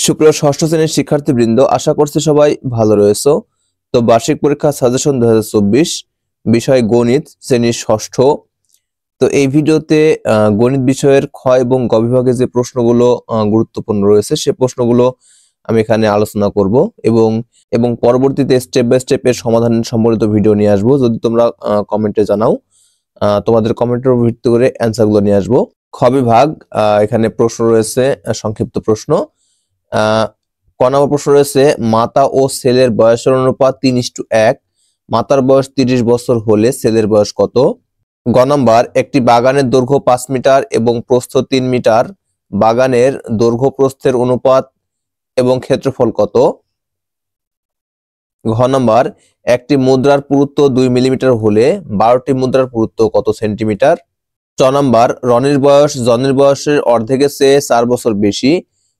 সুপ্রিয় ষষ্ঠ শ্রেণীর শিক্ষার্থীবৃন্দ, আশা করছি সবাই ভালো রয়েছো। তো বার্ষিক পরীক্ষা সাজেশন 2024 বিষয় গণিত শ্রেণীর ষষ্ঠ। তো এই ভিডিওতে গণিত বিষয়ের খ এবং গ বিভাগে যে প্রশ্নগুলো গুরুত্বপূর্ণ রয়েছে সে প্রশ্নগুলো আমি এখানে আলোচনা করব এবং পরবর্তীতে স্টেপ বাই স্টেপ এর সমাধান সম্বলিত ভিডিও নিয়ে আসবো। যদি তোমরা কমেন্টে জানাও, তোমাদের কমেন্টের উপর ভিত্তি করে অ্যান্সারগুলো নিয়ে আসবো। খ বিভাগ, এখানে প্রশ্ন রয়েছে সংক্ষিপ্ত প্রশ্ন। ক নম্বর প্রশ্ন রয়েছে, মাতা ও ছেলের বয়সের অনুপাত 3:1। মাতার বয়স 30 বছর হলে ছেলের বয়স কত? গ নম্বর, একটি বাগানের দৈর্ঘ্য 5 মিটার এবং প্রস্থ 3 মিটার। বাগানের দৈর্ঘ্য প্রস্থের অনুপাত এবং ক্ষেত্রফল কত? ঘ নম্বর, একটি মুদ্রার পুরুত্ব 2 মিলিমিটার হলে 12টি মুদ্রার পুরুত্ব কত সেন্টিমিটার? চ নম্বর, রনির বয়স জনির বয়সের অর্ধেকের চেয়ে 4 বছর বেশি।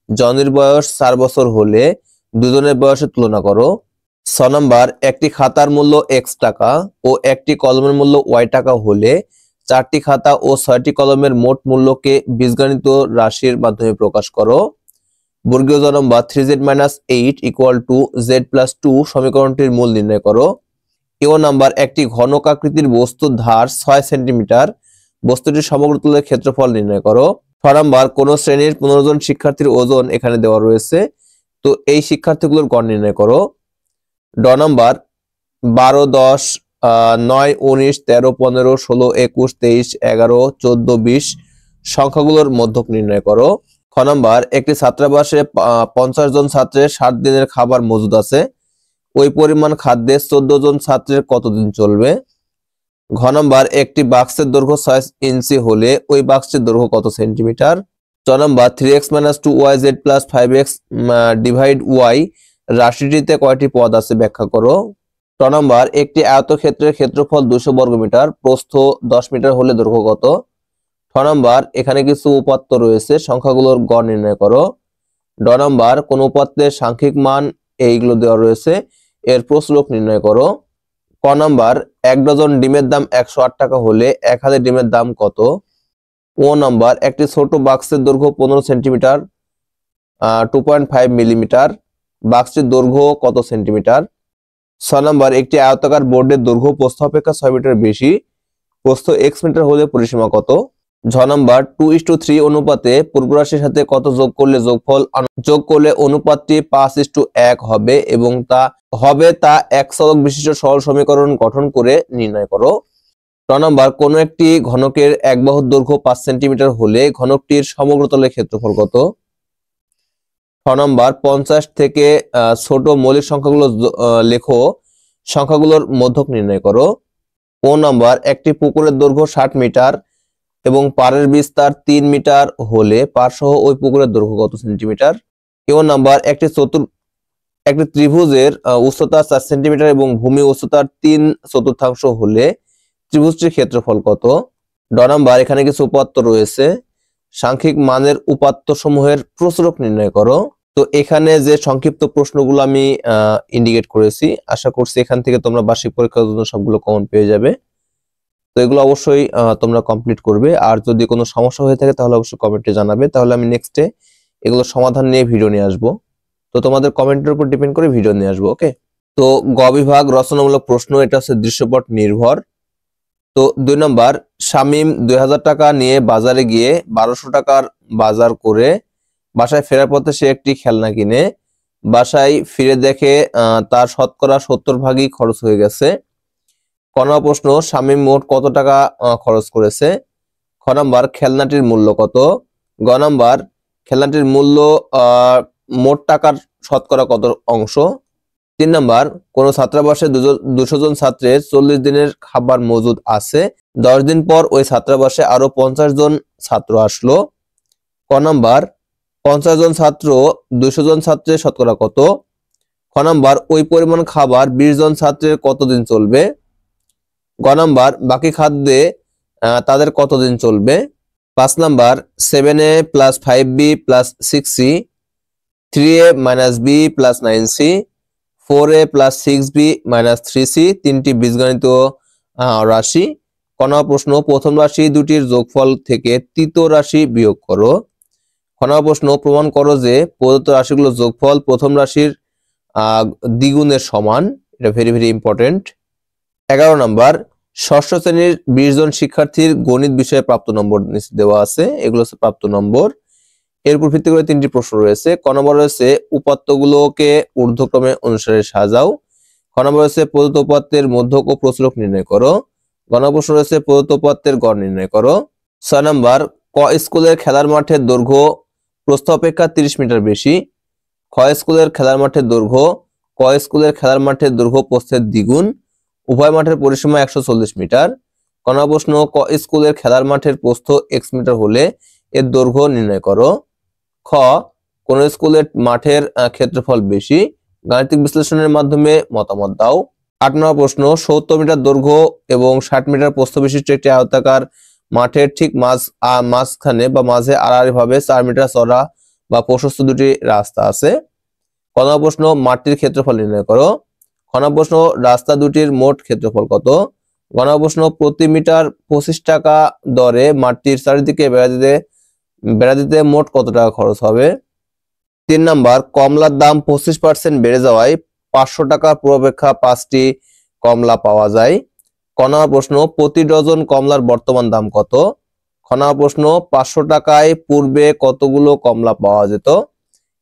জনির বয়স 4 বছর হলে দুজনের বয়সের তুলনা করো। ছ নম্বর, একটি খাতার মূল্য x টাকা ও একটি কলমের মূল্য y টাকা হলে 4টি খাতা ও 6টি কলমের মোট মূল্যকে বীজগণিত রাশির মাধ্যমে প্রকাশ করো। বর্গীয় জ নম্বর, 3z - 8 = z + 2 সমীকরণটির মূল নির্ণয় করো। এ নম্বর, একটি ঘনক আকৃতির বস্তুর ধার 6 সেন্টিমিটার। বস্তুটির সমগ্র তলের ক্ষেত্রফল নির্ণয় করো। ছ নম্বর, কোন শ্রেণীর 15 জন শিক্ষার্থীর ওজন এখানে দেওয়া রয়েছে, তো এই শিক্ষার্থীগুলোর গড় নির্ণয় করো। ড নম্বর, 12, 10, 9, 19, 13, 15, 16, 21, 23, 11, 14, 20 সংখ্যাগুলোর মধ্যক নির্ণয় করো। খ নম্বর, একটি ছাত্রাবাসে 50 জন ছাত্রের 60 দিনের খাবার মজুদ আছে। ওই পরিমাণ খাদ্যে 14 জন ছাত্রের কতদিন চলবে? ঘ নম্বর, একটি বাক্সের দৈর্ঘ্য 6 ইঞ্চি হলে ওই বাক্সের দৈর্ঘ্য কত সেন্টিমিটার? চ নম্বর, 3x - 2yz + 5x / y রাশিটিতে কয়টি পদ আছে ব্যাখ্যা করো। ট নম্বর, একটি আয়তক্ষেত্রের ক্ষেত্রফল 200 বর্গমিটার, প্রস্থ 10 মিটার হলে দৈর্ঘ্য কত? ঠ নম্বর, এখানে কিছু উপাত্ত রয়েছে, সংখ্যাগুলোর গড় নির্ণয় করো। ড নম্বর, কোন উপাত্তের সাংখ্যিক মান এইগুলো দেওয়া রয়েছে, এর প্রচলক নির্ণয় করো। ক নম্বর, 1 ডজন ডিমের দাম 108 টাকা হলে 1000 ডিমের দাম কত? ও নম্বর, একটি ছোট বাক্সের দৈর্ঘ্য 15 সেন্টিমিটার, 2.5 মিলিমিটার। বাক্সটির দৈর্ঘ্য কত সেন্টিমিটার? ছ নম্বর, একটি আয়তাকার বোর্ডের দৈর্ঘ্য প্রস্থ অপেক্ষা 6 মিটার বেশি। প্রস্থ x মিটার হলে পরিসীমা কত? ঝ নম্বর, 2:3 অনুপাতে পূর্ব রাশির সাথে কত যোগ করলে অনুপাতটি 5:1 হবে এবং তা এক চলক বিশিষ্ট সরল সমীকরণ গঠন করে নির্ণয় করো। ট নম্বর, কোন একটি ঘনকের এক বাহুর দৈর্ঘ্য 5 সেন্টিমিটার হলে ঘনকটির সমগ্র তলের ক্ষেত্রফল কত? ছ নম্বর, 50 থেকে ছোট মৌলিক সংখ্যাগুলো লেখো, সংখ্যাগুলোর মধ্যক নির্ণয় করো। ও নম্বর, একটি পুকুরের দৈর্ঘ্য 60 মিটার এবং পাড়ের বিস্তার 3 মিটার হলে পাড় সহ ওই পুকুরের দৈর্ঘ্য কত সেন্টিমিটার? এ নম্বর, একটি ত্রিভুজের উচ্চতা 4 সেন্টিমিটার এবং ভূমি উচ্চতার 3/4 হলে ত্রিভুজটির ক্ষেত্রফল কত? ড নম্বর, এখানে কিছু উপাত্ত রয়েছে, সাংখ্যিক মানের উপাত্ত সমূহের প্রচলক নির্ণয় করো। তো এখানে যে সংক্ষিপ্ত প্রশ্নগুলো আমি ইন্ডিকেট করেছি, আশা করছি এখান থেকে তোমরা বার্ষিক পরীক্ষার জন্য সবগুলো কমন পেয়ে যাবে। তো এগুলো অবশ্যই তোমরা কমপ্লিট করবে। আর যদি কোনো সমস্যা হয়ে থাকে তাহলে অবশ্যই কমেন্টে জানাবে, তাহলে আমি নেক্সটে এগুলো সমাধান নিয়ে ভিডিও নিয়ে আসবো। তো তোমাদের কমেন্টের উপর ডিপেন্ড করে ভিডিও নিয়ে আসবো। ওকে, তো গ বিভাগ রচনামূলক প্রশ্ন, এটা হচ্ছে দৃশ্যপট নির্ভর। তো 2 নম্বর, শামীম 2000 টাকা নিয়ে বাজারে গিয়ে 1200 টাকার বাজার করে বাসায় ফেরার পথে সে একটি খেলনা কিনে। বাসায় ফিরে দেখে তার শতকরা 70 ভাগই খরচ হয়ে গেছে। ক নম্বর প্রশ্ন, শামীম মোট কত টাকা খরচ করেছে? খ নম্বর, খেলনাটির মূল্য কত? গ নম্বর, খেলনাটির মূল্য মোট টাকার শতকরা কত অংশ? 3 নম্বর, কোন ছাত্রাবাসে 200 জন ছাত্রের 40 দিনের খাবার মজুদ আছে। 10 দিন পর ওই ছাত্রাবাসে আরো 50 জন ছাত্র আসলো। ক নম্বর, 50 জন ছাত্র 200 জন ছাত্রের শতকরা কত? খ নম্বর, ওই পরিমাণ খাবার 20 জন ছাত্রের কতদিন চলবে? গ নম্বর, বাকি খাদ্যে তাদের কতদিন চলবে? 5 নম্বর, 7a + 5b + 6c, 3a - b + 9c, 4a + 6b - 3c তিনটি বীজগণিত রাশি। ক নম্বর প্রশ্ন, প্রথম রাশি দুটির যোগফল থেকে তৃতীয় রাশি বিয়োগ করো। খ নম্বর প্রশ্ন, প্রমাণ করো যে প্রদত্ত রাশিগুলোর যোগফল প্রথম রাশির দ্বিগুণের সমান। এটা ভেরি ভেরি ইম্পর্টেন্ট। 11 নম্বর, ষষ্ঠ শ্রেণীর 20 জন শিক্ষার্থীর গণিত বিষয়ে প্রাপ্ত নম্বর নিচে দেওয়া আছে, এগুলো হচ্ছে প্রাপ্ত নম্বর। এর উপর ভিত্তি করে 3টি প্রশ্ন রয়েছে। ক নম্বর রয়েছে উপাত্তগুলোকে ঊর্ধ্বক্রমে অনুসারে সাজাও। খ নম্বর রয়েছে প্রদত্ত উপাত্তের মধ্যক ও প্রচুরক নির্ণয় করো। গ নম্বর প্রশ্ন রয়েছে প্রদত্ত উপাত্তের গড় নির্ণয় করো। 6 নম্বর, ক স্কুলের খেলার মাঠের দৈর্ঘ্য প্রস্থ অপেক্ষা 30 মিটার বেশি। খ স্কুলের খেলার মাঠের দৈর্ঘ্য ক স্কুলের খেলার মাঠের দৈর্ঘ্য প্রস্থের দ্বিগুণ। উভয় মাঠের পরিসীমা 140 মিটার। ক নম্বর প্রশ্ন, ক স্কুলের খেলার মাঠের প্রস্থ x মিটার হলে এর দৈর্ঘ্য নির্ণয় করো। খ কোন স্কুলের মাঠের ক্ষেত্রফল বেশি। গাণিতিক বিশ্লেষণের মাধ্যমে মতামত দাও। 8 নম্বর প্রশ্ন, 70 মিটার দৈর্ঘ্য এবং 60 মিটার প্রস্থ বিশিষ্ট একটি আয়তাকার মাঠের ঠিক মাঝখানে বা মাঝে আড়াআড়ি ভাবে 4 মিটার চওড়া বা প্রশস্ত দুটি রাস্তা আছে। ক নম্বর প্রশ্ন, মাঠটির ক্ষেত্রফল নির্ণয় করো। খ নম্বর প্রশ্ন, রাস্তা দুটির মোট ক্ষেত্রফল কত। গ নম্বর প্রশ্ন, প্রতি মিটার 25 টাকা দরে মাঠটির চারিদিকে বেড়া দিতে মোট কত টাকা খরচ হবে। 3 নম্বর, কমলার দাম 25% বেড়ে যাওয়ায় 500 টাকা পূর্বাপেক্ষা 5টি কমলা পাওয়া যায়। ক নম্বর প্রশ্ন, প্রতি ডজন কমলার বর্তমান দাম কত। খ নম্বর প্রশ্ন, 500 টাকায় পূর্বে কতগুলো কমলা পাওয়া যেত।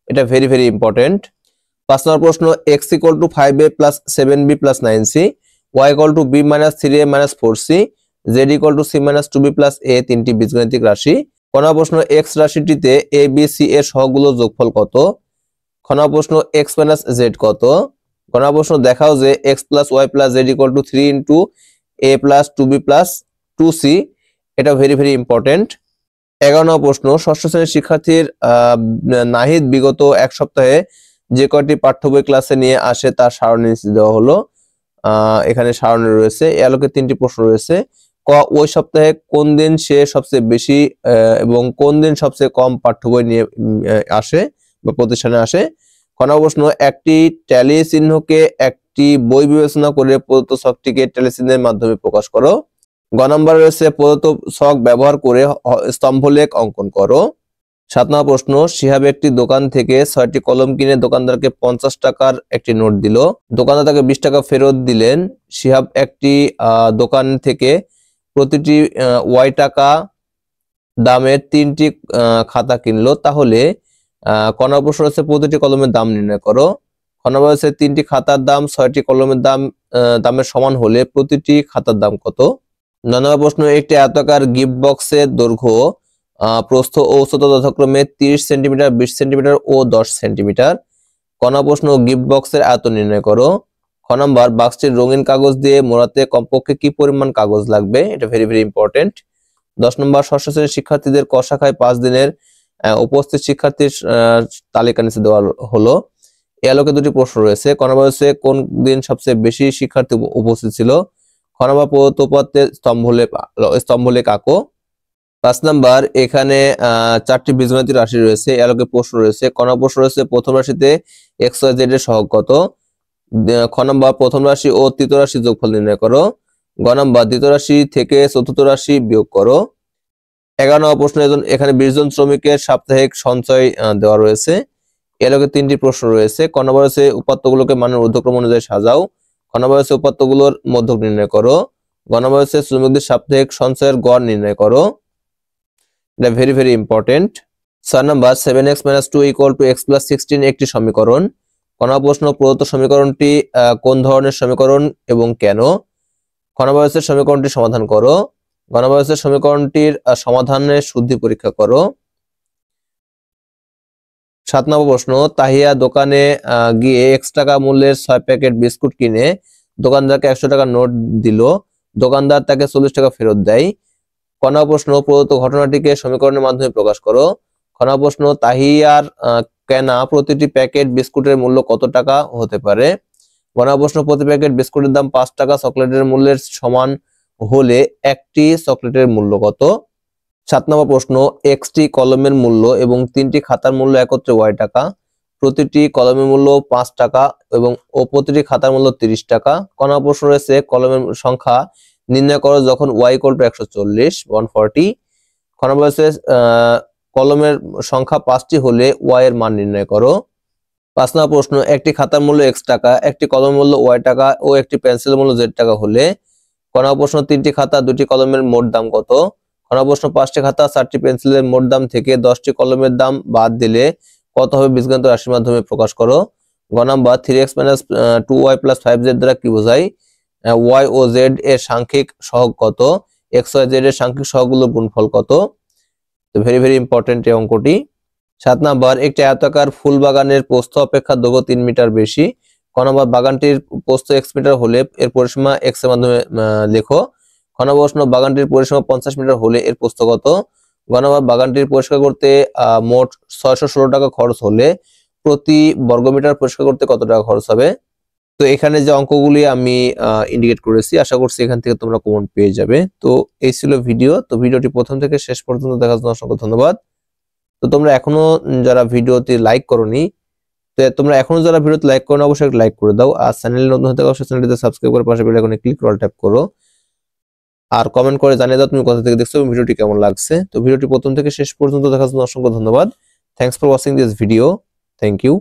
এটা ভেরি ভেরি ইম্পর্টেন্ট। 5 নম্বর প্রশ্ন, x = 5a + 7b + 9c, y = b - 3a - 4c, z = c - 2b + a 3টি বীজগণিতিক রাশি। ক নম্বর প্রশ্ন, x রাশিটিতে a b c এর সহগগুলোর যোগফল কত। খ নম্বর প্রশ্ন, x - z কত। গ নম্বর প্রশ্ন, দেখাও যে x + y + z = 3 × a + 2b + 2c। এটা ভেরি ভেরি ইম্পর্টেন্ট। 11 নম্বর প্রশ্ন, ষষ্ঠ শ্রেণীর শিক্ষার্থীর নাহিদ বিগত এক সপ্তাহে যে কয়টি পাঠ্য বই ক্লাসে নিয়ে আসে তার সারণী নিচে দেওয়া হলো। এখানে সারণী রয়েছে। এই আলোকে 3টি প্রশ্ন রয়েছে। ক ওই সপ্তাহে কোন দিন সে সবচেয়ে বেশি এবং কোন দিন সবচেয়ে কম পাঠ্য বই নিয়ে আসে বা প্রতিষ্ঠানে আসে। খ নম্বর প্রশ্ন, একটি ট্যালি চিহ্নকে একটি বই বিবেচনা করে প্রদত্ত ছকটিকে ট্যালি চিহ্নের মাধ্যমে প্রকাশ করো। গ নম্বর রয়েছে প্রদত্ত ছক ব্যবহার করে স্তম্ভলেখ অঙ্কন করো। 7 নম্বর প্রশ্ন, শিহাব একটি দোকান থেকে 6টি কলম কিনে দোকানদারকে 50 টাকার একটি নোট দিল। দোকানদার তাকে 20 টাকা ফেরত দিলেন। শিহাব একটি দোকান থেকে প্রতিটি y টাকা দামের 3টি খাতা কিনলো। তাহলে ক নম্বর প্রশ্ন হচ্ছে প্রতিটি কলমের দাম নির্ণয় করো। খ নম্বর হচ্ছে 3টি খাতার দাম 6টি কলমের দামের সমান হলে প্রতিটি খাতার দাম কত। 9 নম্বর প্রশ্ন, একটি আয়তাকার গিফট বক্সের দৈর্ঘ্য প্রস্থ ও উচ্চতা যথাক্রমে 30 সেন্টিমিটার, 20 সেন্টিমিটার ও 10 সেন্টিমিটার। ক নম্বর প্রশ্ন, গিফট বক্সের আয়তন নির্ণয় করো। খ নম্বর, বাক্সটির রঙিন কাগজ দিয়ে মোড়াতে কমপক্ষে কি পরিমাণ কাগজ লাগবে। এটা ভেরি ভেরি ইম্পর্টেন্ট। 10 নম্বর, ষষ্ঠ শ্রেণীর শিক্ষার্থীদের ক শাখায় 5 দিনের উপস্থিত শিক্ষার্থীর তালিকা নিচে দেওয়া হলো। এই আলোকে 2টি প্রশ্ন রয়েছে। ক নম্বর হচ্ছে কোন দিন সবচেয়ে বেশি শিক্ষার্থী উপস্থিত ছিল। খ নম্বর, প্রদত্ত উপাত্তের স্তম্ভলেখ আঁকো। 5 নাম্বার, এখানে 4টি বীজগণিতিক রাশি রয়েছে। এই আলোকে প্রশ্ন রয়েছে। ক নম্বর প্রশ্ন রয়েছে প্রথম রাশিতে x y z এর সহগ কত। খ নম্বর, প্রথম রাশি ও তৃতীয় রাশি যোগফল নির্ণয় করো। গ নম্বর, দ্বিতীয় রাশি থেকে চতুর্থ রাশি বিয়োগ করো। 11 নম্বর প্রশ্ন, এখানে 20 জন শ্রমিকের সাপ্তাহিক সঞ্চয় দেওয়া রয়েছে। এই আলোকে 3টি প্রশ্ন রয়েছে। ক নম্বর হচ্ছে উপাত্তগুলোকে মানের ঊর্ধ্বক্রম অনুযায়ী সাজাও। খ নম্বর হচ্ছে উপাত্তগুলোর মধ্যক নির্ণয় করো। গ নম্বর হচ্ছে শ্রমিকদের সাপ্তাহিক সঞ্চয়ের গড় নির্ণয় করো। এটা very very important. 6 number, 7x - 2 = x + 16 একটি সমীকরণ। ক নম্বর প্রশ্ন, প্রদত্ত সমীকরণটি কোন ধরনের সমীকরণ এবং কেন। খ নম্বর হচ্ছে সমীকরণটি সমাধান করো। গ নম্বর হচ্ছে সমীকরণটির সমাধানের শুদ্ধি পরীক্ষা করো। 7 নম্বর প্রশ্ন, তাহিয়া দোকানে গিয়ে x টাকা মূল্যের 6 প্যাকেট বিস্কুট কিনে দোকানদারকে 100 টাকা নোট দিল। দোকানদার তাকে 40 টাকা ফেরত দেয়। ক নম্বর প্রশ্ন, প্রদত্ত ঘটনাটিকে সমীকরণের মাধ্যমে প্রকাশ করো। খ নম্বর প্রশ্ন, তাহিয়ার কেনা প্রতিটি প্যাকেট বিস্কুটের মূল্য কত টাকা হতে পারে। গ নম্বর প্রশ্ন, প্রতি প্যাকেট বিস্কুটের দাম 5 টাকা চকলেটের মূল্যের সমান হলে একটি চকলেটের মূল্য কত। 7 নম্বর প্রশ্ন, একটি কলমের মূল্য এবং 3টি খাতার মূল্য একত্রে y টাকা। প্রতিটি কলমের মূল্য 5 টাকা এবং প্রতিটি খাতার মূল্য 30 টাকা। ক নম্বর প্রশ্ন রয়েছে কলমের সংখ্যা নির্ণয় করো যখন y = 140 140। খ নম্বর হচ্ছে কলমের সংখ্যা 5টি হলে ওয়াই এর মান নির্ণয় করো। 5 নম্বর প্রশ্ন, একটি খাতার মূল্য x টাকা, একটি কলমের মূল্য y টাকা ও একটি পেন্সিলের মূল্য z টাকা হলে ক নম্বর প্রশ্ন 3টি খাতা 2টি কলমের মোট দাম কত? ক নম্বর প্রশ্ন 5টি খাতা 4টি পেন্সিলের মোট দাম থেকে 10টি কলমের দাম বাদ দিলে কত হবে বীজগণিত রাশির মাধ্যমে প্রকাশ করো। গ নাম্বার 3x - 2y + 5z দ্বারা কি বোঝায়? y ও z এর সাংখ্যিক সহগ কত? x y z এর সাংখ্যিক সহগগুলোর গুণফল কত? তো ভেরি ইম্পর্টেন্ট এই অঙ্কটি। 7 নাম্বার, একটি আয়তাকার ফুল বাগানের প্রস্থ অপেক্ষা দৈর্ঘ্য 3 মিটার বেশি। ক নম্বর, বাগানটির প্রস্থ x মিটার হলে এর পরিসীমা x এর মাধ্যমে লেখো। খ নম্বর প্রশ্ন, বাগানটির পরিসীমা 50 মিটার হলে এর প্রস্থ কত? গ নম্বর, বাগানটির পরিষ্কার করতে মোট 616 টাকা খরচ হলে প্রতি বর্গমিটার পরিষ্কার করতে কত টাকা খরচ হবে? তো এখানে যে অঙ্কগুলি আমি ইন্ডিকেট করেছি, আশা করছি এখান থেকে তোমরা কমন পেয়ে যাবে। তো এই ছিল ভিডিও। তো ভিডিওটি প্রথম থেকে শেষ পর্যন্ত দেখার জন্য অসংখ্য ধন্যবাদ। তো তোমরা এখনো যারা ভিডিওতে লাইক করোনি, তো তোমরা এখনো যারা ভিডিওতে লাইক করো অবশ্যই লাইক করে দাও। আর চ্যানেলে নতুন হতে অবশ্যই চ্যানেলটিতে সাবস্ক্রাইব করে পাশে বেল আইকনে ক্লিক করে অল ট্যাপ করো। আর কমেন্ট করে জানিয়ে দাও তুমি কোথা থেকে দেখছো এবং ভিডিওটি কেমন লাগছে। তো ভিডিওটি প্রথম থেকে শেষ পর্যন্ত দেখার জন্য অসংখ্য ধন্যবাদ। Thanks for watching this video. Thank you.